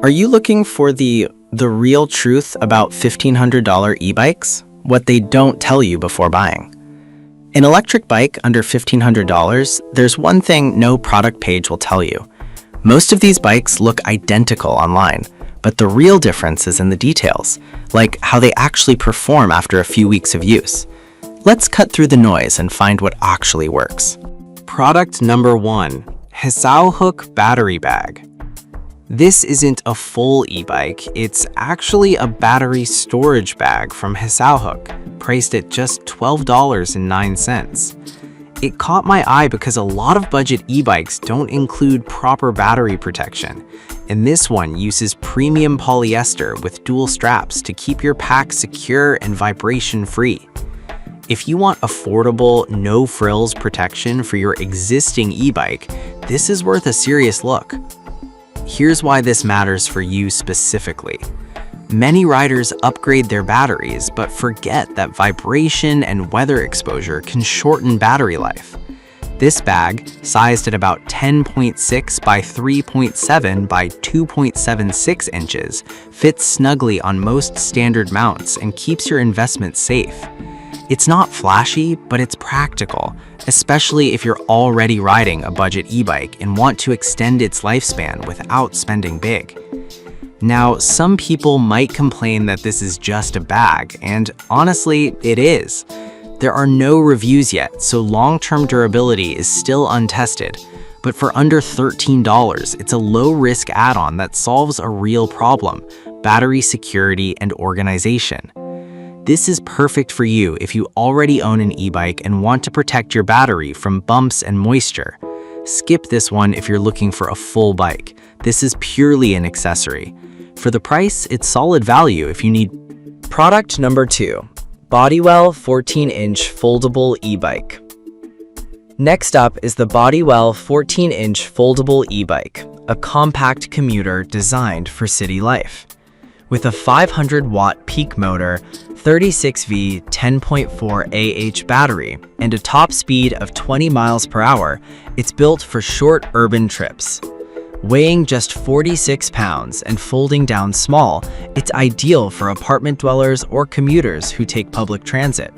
Are you looking for the real truth about $1,500 e-bikes? What they don't tell you before buying. An electric bike under $1,500, there's one thing no product page will tell you. Most of these bikes look identical online, but the real difference is in the details, like how they actually perform after a few weeks of use. Let's cut through the noise and find what actually works. Product number 1, Hook battery bag. This isn't a full e-bike, it's actually a battery storage bag from Hook, priced at just $12.09. It caught my eye because a lot of budget e-bikes don't include proper battery protection, and this one uses premium polyester with dual straps to keep your pack secure and vibration-free. If you want affordable, no-frills protection for your existing e-bike, this is worth a serious look. Here's why this matters for you specifically. Many riders upgrade their batteries but forget that vibration and weather exposure can shorten battery life. This bag, sized at about 10.6 by 3.7 by 2.76 inches, fits snugly on most standard mounts and keeps your investment safe. It's not flashy, but it's practical, especially if you're already riding a budget e-bike and want to extend its lifespan without spending big. Now, some people might complain that this is just a bag, and honestly, it is. There are no reviews yet, so long-term durability is still untested. But for under $13, it's a low-risk add-on that solves a real problem: battery security and organization. This is perfect for you if you already own an e-bike and want to protect your battery from bumps and moisture. Skip this one if you're looking for a full bike. This is purely an accessory. For the price, it's solid value if you need. Product number 2, Bodywell 14-inch foldable e-bike. Next up is the Bodywell 14-inch foldable e-bike, a compact commuter designed for city life. With a 500-watt peak motor, 36V 10.4 Ah battery, and a top speed of 20 miles per hour, it's built for short urban trips. Weighing just 46 pounds and folding down small, it's ideal for apartment dwellers or commuters who take public transit.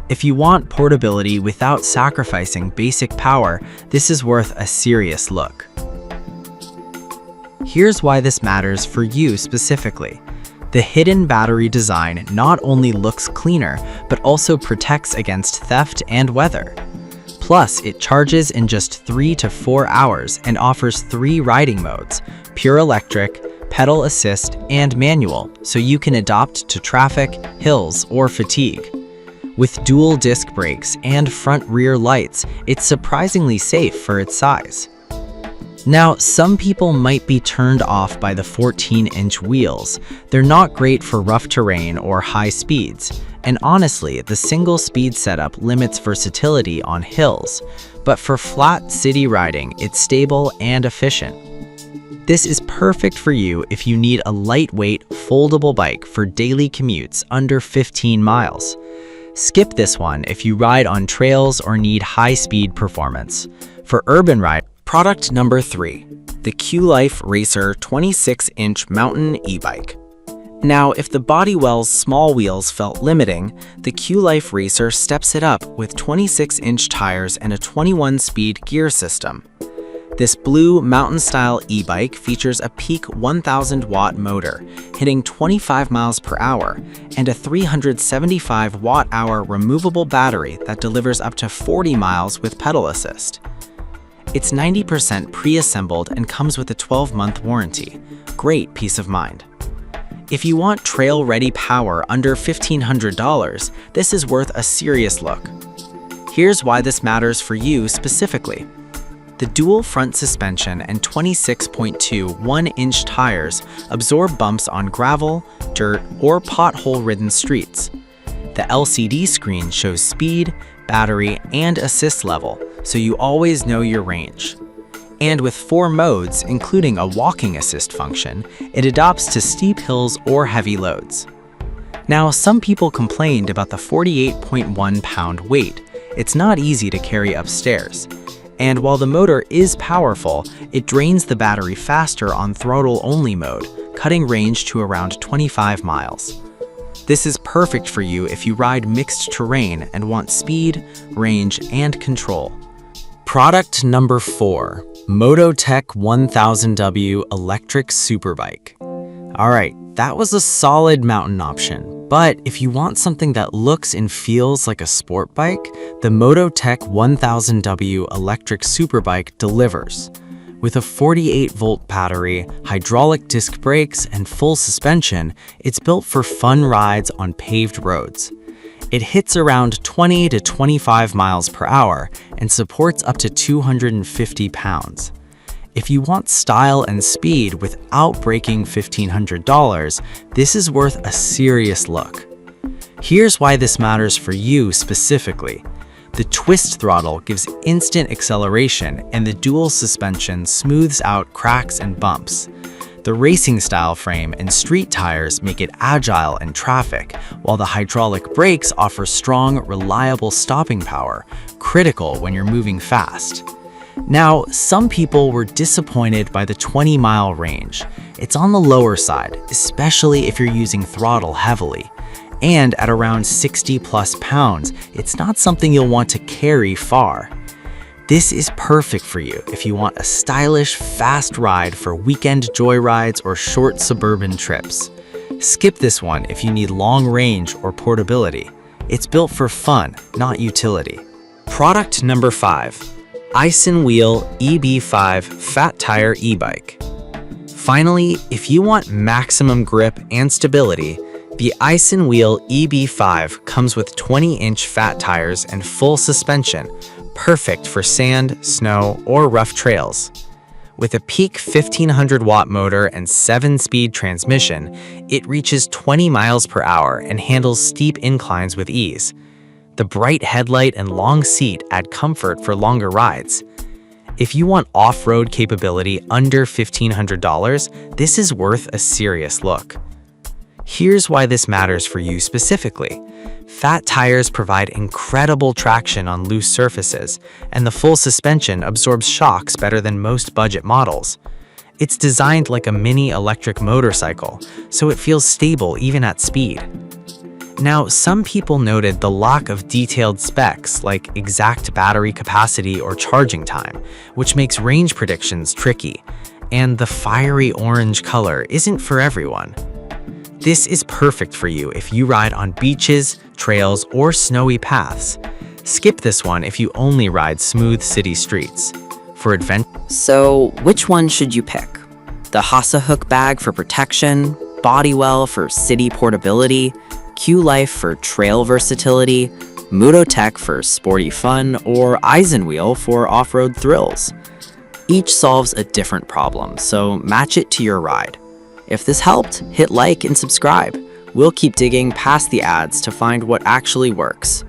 If you want portability without sacrificing basic power, this is worth a serious look. Here's why this matters for you specifically. The hidden battery design not only looks cleaner, but also protects against theft and weather. Plus, it charges in just 3 to 4 hours and offers 3 riding modes: pure electric, pedal assist, and manual, so you can adapt to traffic, hills, or fatigue. With dual disc brakes and front-rear lights, it's surprisingly safe for its size. Now, some people might be turned off by the 14-inch wheels. They're not great for rough terrain or high speeds. And honestly, the single speed setup limits versatility on hills. But for flat city riding, it's stable and efficient. This is perfect for you if you need a lightweight, foldable bike for daily commutes under 15 miles. Skip this one if you ride on trails or need high-speed performance. For urban ride, product number 3, the Q-Life Racer 26-inch mountain e-bike. Now, if the Bodywell's small wheels felt limiting, the Q-Life Racer steps it up with 26-inch tires and a 21-speed gear system. This blue mountain-style e-bike features a peak 1,000-watt motor, hitting 25 miles per hour, and a 375-watt-hour removable battery that delivers up to 40 miles with pedal assist. It's 90% pre-assembled and comes with a 12-month warranty. Great peace of mind. If you want trail-ready power under $1,500, this is worth a serious look. Here's why this matters for you specifically. The dual front suspension and 26.2 1-inch tires absorb bumps on gravel, dirt, or pothole-ridden streets. The LCD screen shows speed, battery, and assist level, so you always know your range. And with 4 modes, including a walking assist function, it adapts to steep hills or heavy loads. Now, some people complained about the 48.1-pound weight. It's not easy to carry upstairs. And while the motor is powerful, it drains the battery faster on throttle-only mode, cutting range to around 25 miles. This is perfect for you if you ride mixed terrain and want speed, range, and control. Product number 4, Mototech 1000W Electric Superbike. Alright, that was a solid mountain option, but if you want something that looks and feels like a sport bike, the Mototech 1000W Electric Superbike delivers. With a 48-volt battery, hydraulic disc brakes, and full suspension, it's built for fun rides on paved roads. It hits around 20 to 25 miles per hour and supports up to 250 pounds. If you want style and speed without breaking $1,500, this is worth a serious look. Here's why this matters for you specifically. The twist throttle gives instant acceleration, and the dual suspension smooths out cracks and bumps. The racing-style frame and street tires make it agile in traffic, while the hydraulic brakes offer strong, reliable stopping power, critical when you're moving fast. Now, some people were disappointed by the 20-mile range. It's on the lower side, especially if you're using throttle heavily. And at around 60+ pounds, it's not something you'll want to carry far. This is perfect for you if you want a stylish, fast ride for weekend joyrides or short suburban trips. Skip this one if you need long range or portability. It's built for fun, not utility. Product number 5, Eisen Wheel EB5 Fat Tire E-Bike. Finally, if you want maximum grip and stability, the Eisen Wheel EB5 comes with 20-inch fat tires and full suspension, perfect for sand, snow, or rough trails. With a peak 1500-watt motor and 7-speed transmission, it reaches 20 miles per hour and handles steep inclines with ease. The bright headlight and long seat add comfort for longer rides. If you want off-road capability under $1,500, this is worth a serious look. Here's why this matters for you specifically. Fat tires provide incredible traction on loose surfaces, and the full suspension absorbs shocks better than most budget models. It's designed like a mini electric motorcycle, so it feels stable even at speed. Now, some people noted the lack of detailed specs like exact battery capacity or charging time, which makes range predictions tricky, and the fiery orange color isn't for everyone. This is perfect for you if you ride on beaches, trails, or snowy paths. Skip this one if you only ride smooth city streets. For adventure. So, which one should you pick? The Hook bag for protection, Bodywell for city portability, Q-Life for trail versatility, Mototech for sporty fun, or Eisenwheel for off-road thrills. Each solves a different problem, so match it to your ride. If this helped, hit like and subscribe. We'll keep digging past the ads to find what actually works.